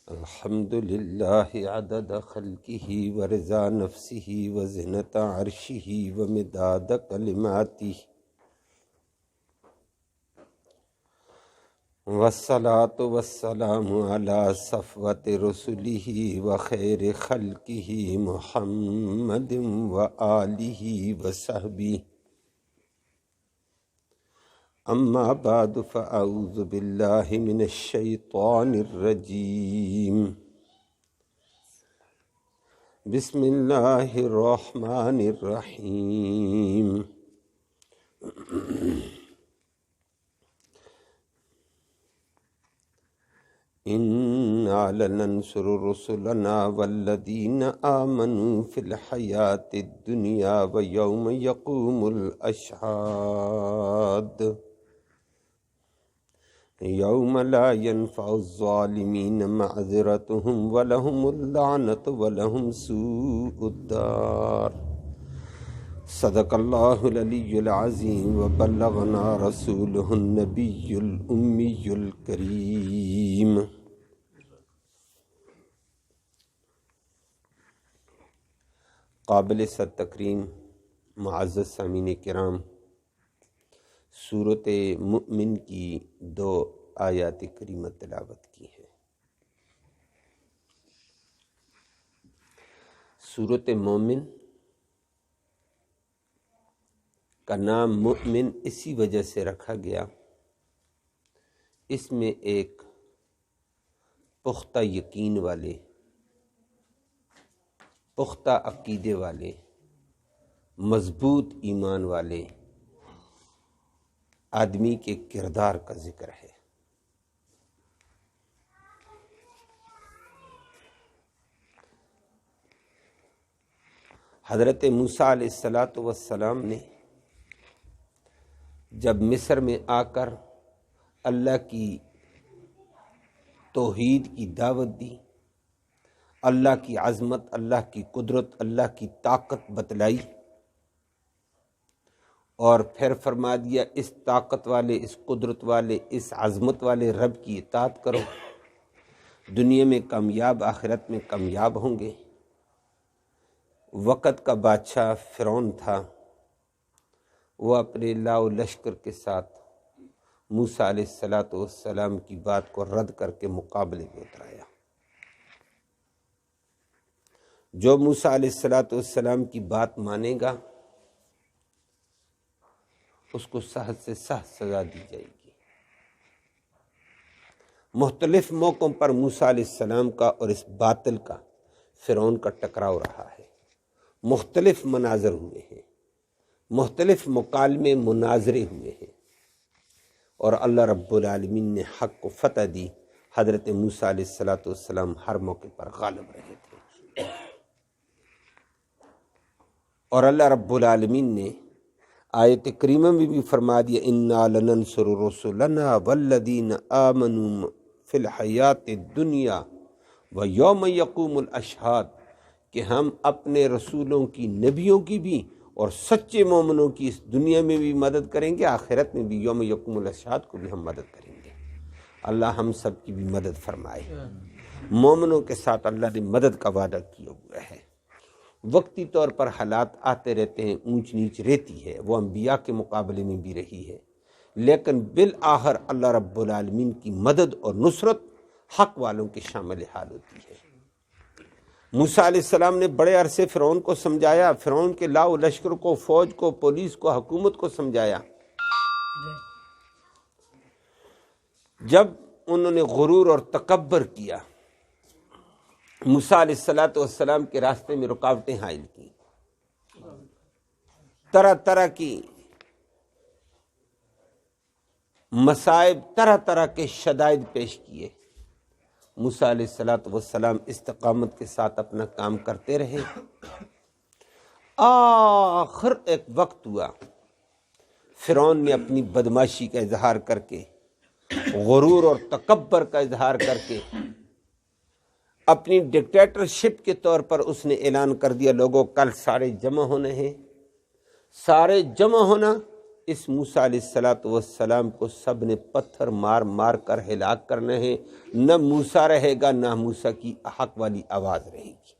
الحمد للہ عدد خلقہ ورضا نفسہ وزنۃ عرشہ ومداد کلماتہ والصلاة والسلام علی صفوۃ رسلہ وخیر خلقہ محمد وآلہ وصحبہ اما بعد فاعوذ باللہ من الشیطان الرجیم بسم اللہ الرحمن الرحیم انا لننصر رسلنا والذین آمنوا فی الحیاۃ الدنیا ویوم یقوم الاشہاد یوم لا ينفع الظالمین معذرتهم ولهم اللعنة ولهم سوء الدار صدق اللہ العلی العظیم وبلغنا رسوله النبی الامی الکریم۔ قابل صد تکریم معزز سامعین کرام، سورۃ مؤمن کی 2 آیات کریمہ تلاوت کی ہیں۔ سورۃ مومن کا نام مؤمن اسی وجہ سے رکھا گیا، اس میں ایک پختہ یقین والے، پختہ عقیدے والے، مضبوط ایمان والے آدمی کے کردار کا ذکر ہے۔ حضرت موسیٰ علیہ السلام نے جب مصر میں آ کر اللہ کی توحید کی دعوت دی، اللہ کی عظمت، اللہ کی قدرت، اللہ کی طاقت بتلائی، اور پھر فرما دیا اس طاقت والے، اس قدرت والے، اس عظمت والے رب کی اطاعت کرو، دنیا میں کامیاب، آخرت میں کامیاب ہوں گے۔ وقت کا بادشاہ فرعون تھا، وہ اپنے لاؤ لشکر کے ساتھ موسیٰ علیہ السلام کی بات کو رد کر کے مقابلے میں اترایا۔ جو موسیٰ علیہ السلام کی بات مانے گا اس کو سخت سے سخت سزا دی جائے گی۔ مختلف موقعوں پر موسیٰ علیہ السلام کا اور اس باطل کا، فرعون کا ٹکراؤ رہا ہے، مختلف مناظر ہوئے ہیں، مختلف مکالمے مناظرے ہوئے ہیں، اور اللہ رب العالمین نے حق کو فتح دی۔ حضرت موسیٰ علیہ السلام ہر موقع پر غالب رہے تھے، اور اللہ رب العالمین نے آیت کریمہ میں بھی فرما دیا انا لننصر رسلنا والذین آمنوا فی الحیاۃ الدنیا ویوم یقوم الاشہاد، کہ ہم اپنے رسولوں کی، نبیوں کی بھی اور سچے مومنوں کی اس دنیا میں بھی مدد کریں گے، آخرت میں بھی یوم یقوم الاشہاد کو بھی ہم مدد کریں گے۔ اللہ ہم سب کی بھی مدد فرمائے۔ مومنوں کے ساتھ اللہ نے مدد کا وعدہ کیا ہوا ہے۔ وقتی طور پر حالات آتے رہتے ہیں، اونچ نیچ رہتی ہے، وہ انبیاء کے مقابلے میں بھی رہی ہے، لیکن بالآخر اللہ رب العالمین کی مدد اور نصرت حق والوں کے شامل حال ہوتی ہے۔ موسیٰ علیہ السلام نے بڑے عرصے فرعون کو سمجھایا، فرعون کے لاؤ لشکر کو، فوج کو، پولیس کو، حکومت کو سمجھایا۔ جب انہوں نے غرور اور تکبر کیا، موسیٰ علیہ السلام کے راستے میں رکاوٹیں حائل کی، طرح طرح کی مصائب، طرح طرح کے شدائد پیش کیے، موسیٰ علیہ السلام استقامت کے ساتھ اپنا کام کرتے رہے۔ آخر ایک وقت ہوا، فرعون نے اپنی بدماشی کا اظہار کر کے، غرور اور تکبر کا اظہار کر کے، اپنی ڈکٹیٹرشپ کے طور پر اس نے اعلان کر دیا لوگوں کل سارے جمع ہونے ہیں، سارے جمع ہونا، اس موسیٰ علیہ السلام کو سب نے پتھر مار مار کر ہلاک کرنا ہے، نہ موسیٰ رہے گا نہ موسیٰ کی حق والی آواز رہے گی۔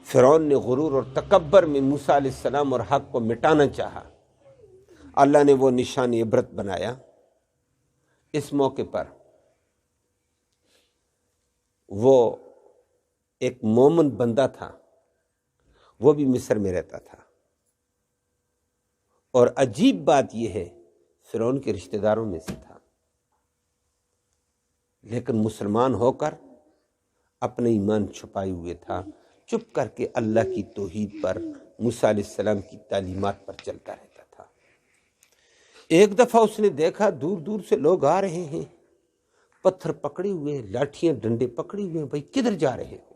فرعون نے غرور اور تکبر میں موسیٰ علیہ السلام اور حق کو مٹانا چاہا، اللہ نے وہ نشان عبرت بنایا۔ اس موقع پر وہ ایک مومن بندہ تھا، وہ بھی مصر میں رہتا تھا، اور عجیب بات یہ ہے فرعون کے رشتہ داروں میں سے تھا، لیکن مسلمان ہو کر اپنا ایمان چھپائے ہوئے تھا، چپ کر کے اللہ کی توحید پر، موسیٰ علیہ السلام کی تعلیمات پر چلتا رہتا تھا۔ ایک دفعہ اس نے دیکھا دور دور سے لوگ آ رہے ہیں، پتھر پکڑے ہوئے، لاٹھیاں ڈنڈے پکڑے ہوئے ہیں، بھائی کدھر جا رہے ہو؟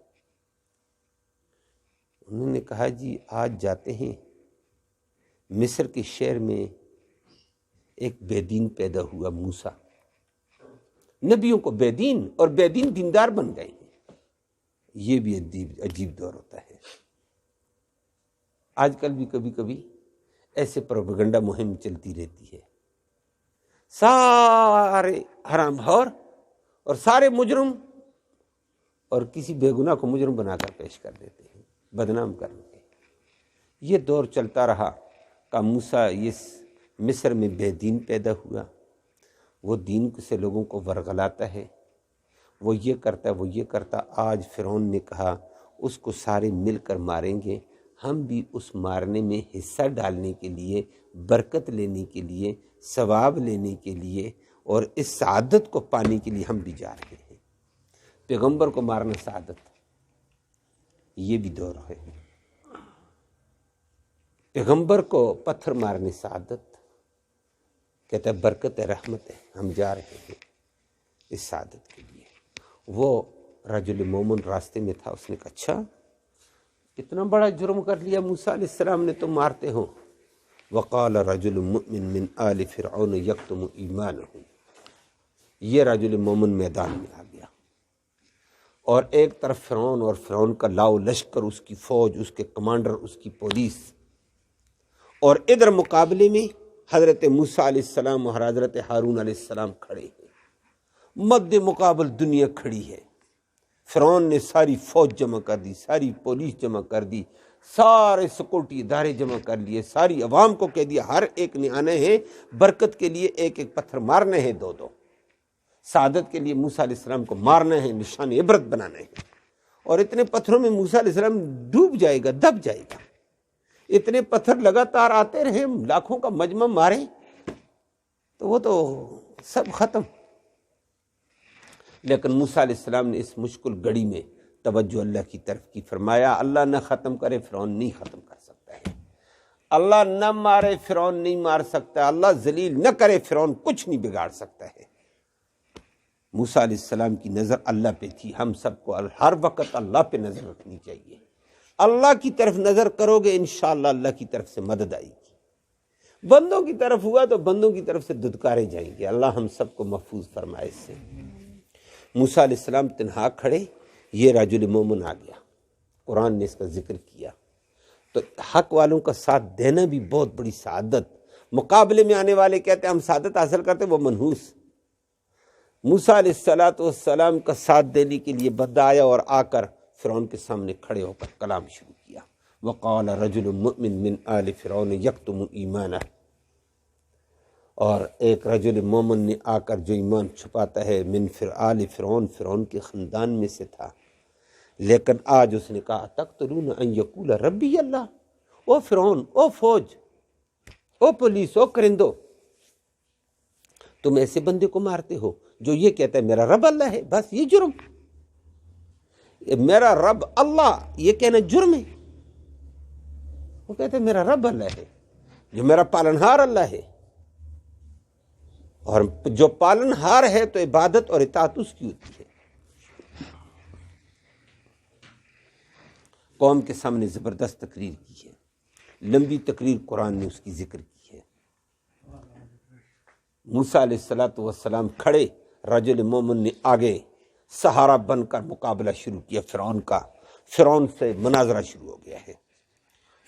انہوں نے کہا جی آج جاتے ہیں، مصر کے شہر میں ایک بے دین پیدا ہوا موسیٰ، نبیوں کو بے دین اور بے دین دیندار بن گئے ہیں۔ یہ بھی عجیب دور ہوتا ہے۔ آج کل بھی کبھی کبھی ایسے پروپیگنڈا مہم چلتی رہتی ہے، سارے حرام خور اور سارے مجرم اور کسی بے گناہ کو مجرم بنا کر پیش کر دیتے ہیں، بدنام کرنے کے۔ یہ دور چلتا رہا کہ موسیٰ اس مصر میں بے دین پیدا ہوا، وہ دین سے لوگوں کو ورغلاتا ہے، وہ یہ کرتا ہے وہ یہ کرتا۔ آج فرعون نے کہا اس کو سارے مل کر ماریں گے، ہم بھی اس مارنے میں حصہ ڈالنے کے لیے، برکت لینے کے لیے، ثواب لینے کے لیے اور اس سعادت کو پانے کے لیے ہم بھی جا رہے ہیں۔ پیغمبر کو مارنا سعادت، یہ بھی دور ہے۔ پیغمبر کو پتھر مارنے سعادت، کہتا ہے برکت ہے، رحمت ہے، ہم جا رہے ہیں اس سعادت کے لیے۔ وہ رجل مومن راستے میں تھا، اس نے کہا اچھا اتنا بڑا جرم کر لیا موسیٰ علیہ السلام نے، تم مارتے ہو۔ وقال رجل مؤمن من آل فرعون یکتم ایمانہ، یہ رجل مومن میدان میں آ گیا، اور ایک طرف فرعون اور فرعون کا لاؤ لشکر، اس کی فوج، اس کے کمانڈر، اس کی پولیس، اور ادھر مقابلے میں حضرت موسیٰ علیہ السلام اور حضرت ہارون علیہ السلام کھڑے ہیں، مد مقابل دنیا کھڑی ہے۔ فرعون نے ساری فوج جمع کر دی، ساری پولیس جمع کر دی، سارے سیکورٹی ادارے جمع کر لیے، ساری عوام کو کہہ دیا ہر ایک نے آنے ہیں، برکت کے لیے ایک ایک پتھر مارنے ہیں، دو دو، سعادت کے لیے موسیٰ علیہ السلام کو مارنا ہے، نشان عبرت بنانا ہے۔ اور اتنے پتھروں میں موسیٰ علیہ السلام ڈوب جائے گا، دب جائے گا۔ اتنے پتھر لگاتار آتے رہے، لاکھوں کا مجمع مارے تو وہ تو سب ختم۔ لیکن موسیٰ علیہ السلام نے اس مشکل گھڑی میں توجہ اللہ کی طرف کی، فرمایا اللہ نہ ختم کرے فرعون نہیں ختم کر سکتا ہے، اللہ نہ مارے فرعون نہیں مار سکتا، اللہ ذلیل نہ کرے فرعون کچھ نہیں بگاڑ سکتا ہے۔ موسیٰ علیہ السلام کی نظر اللہ پہ تھی، ہم سب کو ہر وقت اللہ پہ نظر رکھنی چاہیے۔ اللہ کی طرف نظر کرو گے انشاءاللہ اللہ کی طرف سے مدد آئے گی۔ بندوں کی طرف ہوا تو بندوں کی طرف سے دھتکارے جائیں گے، اللہ ہم سب کو محفوظ فرمائے اس سے۔ موسیٰ علیہ السلام تنہا کھڑے، یہ رجل مومن آ گیا، قرآن نے اس کا ذکر کیا۔ تو حق والوں کا ساتھ دینا بھی بہت بڑی سعادت، مقابلے میں آنے والے کہتے ہیں ہم سعادت حاصل کرتے، وہ منحوس۔ موسیٰ علیہ السلام کا ساتھ دینے کے لیے بندہ آیا اور آ کر فرعون کے سامنے کھڑے ہو کر کلام شروع کیا، وقال رجل مؤمن من آل فرعون یکتم ایمانہ، اور ایک رجل مومن نے آ کر جو ایمان چھپاتا ہے، من آل فرعون، فرعون کے خاندان میں سے تھا، لیکن آج اس نے کہا تقتلون ان یقول ربی اللہ، او فرعون، او فوج، او پولیس، او کرندو، تم ایسے بندے کو مارتے ہو جو یہ کہتا ہے میرا رب اللہ ہے، بس یہ جرم، میرا رب اللہ یہ کہنا جرم ہے۔ وہ کہتا ہے میرا رب اللہ ہے، جو میرا پالنہار اللہ ہے، اور جو پالنہار ہے تو عبادت اور اطاعت اس کی ہوتی ہے۔ قوم کے سامنے زبردست تقریر کی ہے، لمبی تقریر قرآن نے اس کی ذکر کی ہے۔ موسیٰ علیہ السلام کھڑے، رجل مومن نے آگے سہارا بن کر مقابلہ شروع کیا فرعون کا، فرعون سے مناظرہ شروع ہو گیا ہے۔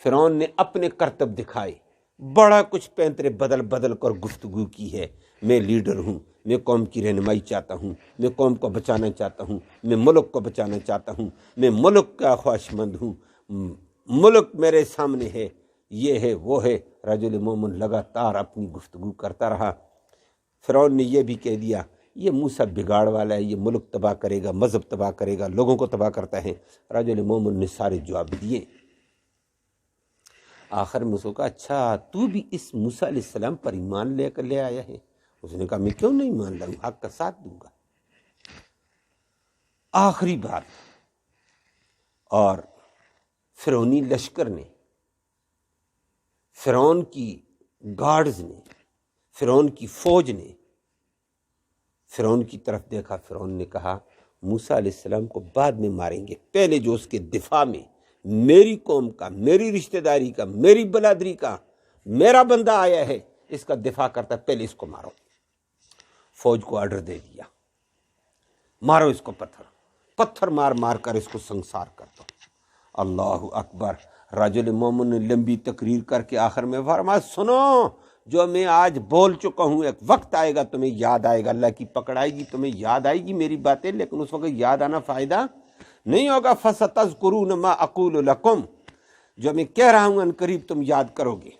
فرعون نے اپنے کرتب دکھائے، بڑا کچھ پینترے بدل بدل کر گفتگو کی ہے، میں لیڈر ہوں، میں قوم کی رہنمائی چاہتا ہوں، میں قوم کو بچانا چاہتا ہوں، میں ملک کو بچانا چاہتا ہوں، میں ملک کا خواہش مند ہوں، ملک میرے سامنے ہے، یہ ہے وہ ہے۔ رجل مومن لگاتار اپنی گفتگو کرتا رہا۔ فرعون نے یہ بھی کہہ دیا یہ موسیٰ بگاڑ والا ہے، یہ ملک تباہ کرے گا، مذہب تباہ کرے گا، لوگوں کو تباہ کرتا ہے۔ رجل مومن نے سارے جواب دیے۔ آخر میں اس کو کہا اچھا تو بھی اس موسیٰ علیہ السلام پر ایمان لے کر لے آیا ہے؟ اس نے کہا میں کیوں نہیں ایمان لاؤں، حق کا ساتھ دوں گا۔ آخری بات، اور فرعونی لشکر نے، فرعون کی گارڈز نے، فرعون کی فوج نے فرعون کی طرف دیکھا۔ فرعون نے کہا موسیٰ علیہ السلام کو بعد میں ماریں گے، پہلے جو اس کے دفاع میں میری قوم کا، میری رشتہ داری کا، میری برادری کا میرا بندہ آیا ہے، اس کا دفاع کرتا ہے، پہلے اس کو مارو۔ فوج کو آرڈر دے دیا مارو اس کو، پتھر مار مار کر اس کو سنسار کر دو۔ اللہ اکبر۔ رجل مومن نے لمبی تقریر کر کے آخر میں فرمایا سنو، جو میں آج بول چکا ہوں ایک وقت آئے گا تمہیں یاد آئے گا، اللہ کی پکڑ آئے گی، تمہیں یاد آئے گی میری باتیں، لیکن اس وقت یاد آنا فائدہ نہیں ہوگا۔ فَسَتَذْكُرُونَ مَا أَقُولُ لَكُمْ، جو میں کہہ رہا ہوں ان قریب تم یاد کرو گے،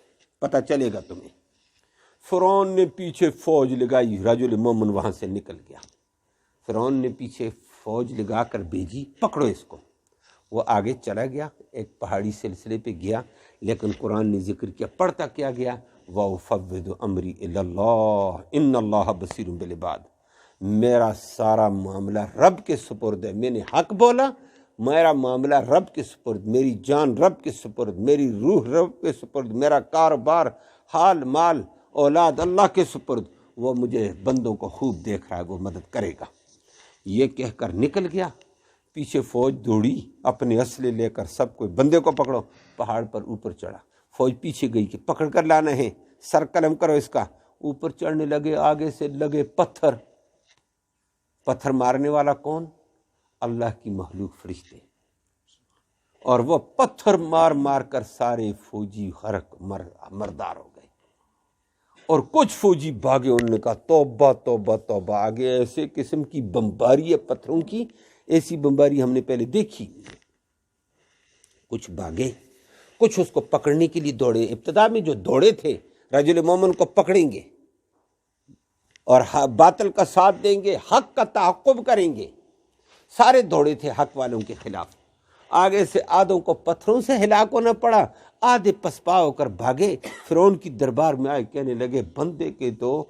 پتہ چلے گا تمہیں۔ فرعون نے پیچھے فوج لگائی، رجل مومن وہاں سے نکل گیا۔ فرعون نے پیچھے فوج لگا کر بھیجی پکڑو اس کو، وہ آگے چلا گیا، ایک پہاڑی سلسلے پہ گیا، لیکن قرآن نے ذکر کیا، پڑھتا کیا گیا وَأُفَوِّضُ أَمْرِي إِلَى اللَّهِ إِنَّ اللَّهَ بَصِيرٌ بِالْعِبَادِ، میرا سارا معاملہ رب کے سپرد ہے۔ میں نے حق بولا، میرا معاملہ رب کے سپرد، میری جان رب کے سپرد، میری روح رب کے سپرد، میرا کاروبار، حال مال اولاد اللہ کے سپرد، وہ مجھے بندوں کو خوب دیکھ رہا ہے، وہ مدد کرے گا۔ یہ کہہ کر نکل گیا، پیچھے فوج دوڑی اپنے اسلحے لے کر، سب کوئی بندے کو پکڑو، پہاڑ پر اوپر چڑھا، فوج پیچھے گئی کہ پکڑ کر لانا ہے، سر قلم کرو اس کا، اوپر چڑھنے لگے، آگے سے لگے پتھر مارنے والا کون؟ اللہ کی مخلوق فرشتے، اور وہ پتھر مار مار کر سارے فوجی غرق مردار ہو گئے، اور کچھ فوجی بھاگے، انہوں نے کہا توبہ توبہ توبہ، آگے ایسے قسم کی بمباری ہے پتھروں کی، ایسی بمباری ہم نے پہلے دیکھی۔ کچھ بھاگے، کچھ اس کو پکڑنے کے لیے دوڑے۔ ابتدا میں جو دوڑے تھے رجل مومن کو پکڑیں گے اور باطل کا ساتھ دیں گے، حق کا تعاقب کریں گے، سارے دوڑے تھے حق والوں کے خلاف۔ آگے سے آدھوں کو پتھروں سے ہلاک ہونا پڑا، آدھے پسپا ہو کر بھاگے، فرعون کی دربار میں آئے، کہنے لگے بندے کے تو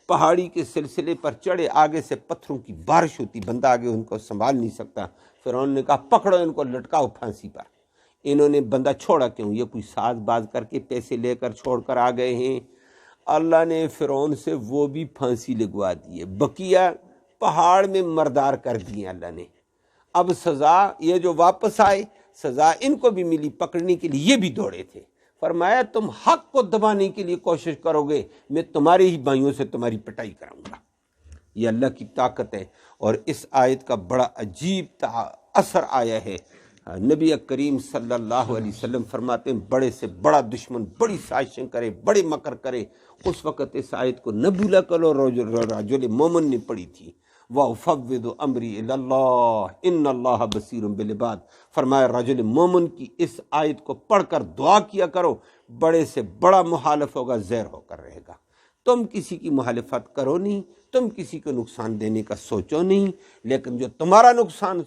پہاڑی کے سلسلے پر چڑھے، آگے سے پتھروں کی بارش ہوتی، بندہ آگے ان کو سنبھال نہیں سکتا۔ فرعون نے کہا پکڑو ان کو، لٹکاؤ پھانسی پر۔ انہوں نے بندہ چھوڑا کیوں؟ یہ کوئی ساز باز کر کے پیسے لے کر چھوڑ کر آ گئے ہیں۔ اللہ نے فرعون سے وہ بھی پھانسی لگوا دیے، بقیہ پہاڑ میں مردار کر دیے اللہ نے۔ اب سزا، یہ جو واپس آئے سزا ان کو بھی ملی، پکڑنے کے لیے یہ بھی دوڑے تھے۔ فرمایا تم حق کو دبانے کے لیے کوشش کرو گے، میں تمہارے ہی بھائیوں سے تمہاری پٹائی کراؤں گا۔ یہ اللہ کی طاقت ہے۔ اور اس آیت کا بڑا عجیب اثر آیا ہے۔ نبی کریم صلی اللہ علیہ وسلم فرماتے ہیں بڑے سے بڑا دشمن بڑی سازشیں کرے، بڑے مکر کرے، اس وقت اس آیت کو نہ بھولا کرو، رجل مومن نے پڑھی تھی وَأُفَوِّضُ أَمْرِي إِلَى اللَّهِ إِنَّ اللَّهَ بَصِيرٌ بِالْعِبَادِ۔ فرمایا رجل مومن کی اس آیت کو پڑھ کر دعا کیا کرو، بڑے سے بڑا محالف ہوگا، زہر ہو کر رہے گا۔ تم کسی کی مخالفت کرو نہیں، تم کسی کو نقصان دینے کا سوچو نہیں، لیکن جو تمہارا نقصان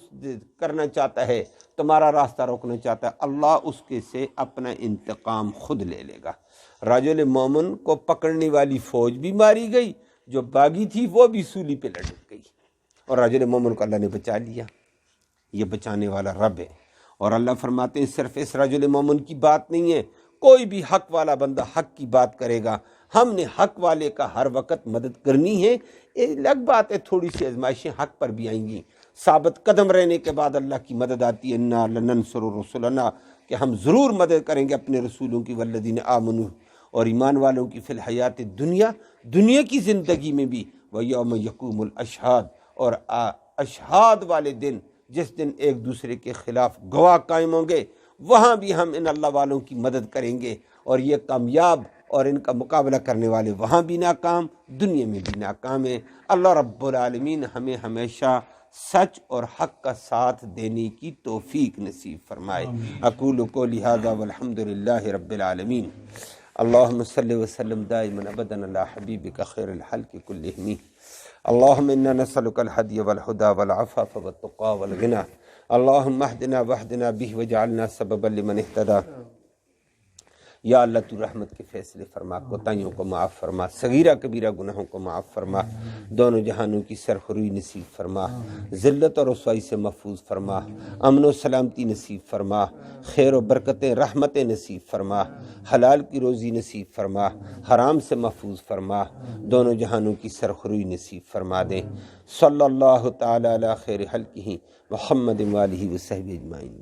کرنا چاہتا ہے، تمہارا راستہ روکنا چاہتا ہے، اللہ اس کے سے اپنا انتقام خود لے لے گا۔ رجل مومن کو پکڑنے والی فوج بھی ماری گئی، جو باغی تھی وہ بھی سولی پہ لٹک گئی، اور رجل مومن کو اللہ نے بچا لیا۔ یہ بچانے والا رب ہے۔ اور اللہ فرماتے ہیں صرف اس رجل مومن کی بات نہیں ہے، کوئی بھی حق والا بندہ حق کی بات کرے گا، ہم نے حق والے کا ہر وقت مدد کرنی ہے۔ یہ الگ بات ہے، تھوڑی سی آزمائشیں حق پر بھی آئیں گی، ثابت قدم رہنے کے بعد اللہ کی مدد آتی ہے، انا لننصر رسلنا، کہ ہم ضرور مدد کریں گے اپنے رسولوں کی، والذین آمنوا، اور ایمان والوں کی، فی الحیات دنیا، دنیا کی زندگی میں بھی، ویوم یقوم الاشہاد، اور اشہاد والے دن، جس دن ایک دوسرے کے خلاف گواہ قائم ہوں گے، وہاں بھی ہم ان اللہ والوں کی مدد کریں گے، اور یہ کامیاب اور ان کا مقابلہ کرنے والے وہاں بھی ناکام، دنیا میں بھی ناکام ہیں۔ اللہ رب العالمین ہمیں ہمیشہ سچ اور حق کا ساتھ دینے کی توفیق نصیب فرمائے۔ اقول قولی ھذا والحمد للہ رب العالمین۔ اللہم صلی وسلم دائما ابدا علی حبیبک خیر الخلق کلہم۔ اللہم انا نسألک الہدی والہدی والعفاف والتقی والغنی۔ اللہم اہدنا واہدنا بہ وجعلنا سببا لمن اہتدی۔ یا اللہ تو رحمت کے فیصلے فرما، کوتاہیوں کو معاف فرما، صغیرہ کبیرہ گناہوں کو معاف فرما، دونوں جہانوں کی سرخروئی نصیب فرما، ذلت اور رسوائی سے محفوظ فرما، امن و سلامتی نصیب فرما، خیر و برکتیں رحمتیں نصیب فرما، حلال کی روزی نصیب فرما، حرام سے محفوظ فرما، دونوں جہانوں کی سرخروئی نصیب فرما دیں۔ صلی اللہ تعالی علی خیر خلقہ محمد وآلہ وصحبہ اجمعین۔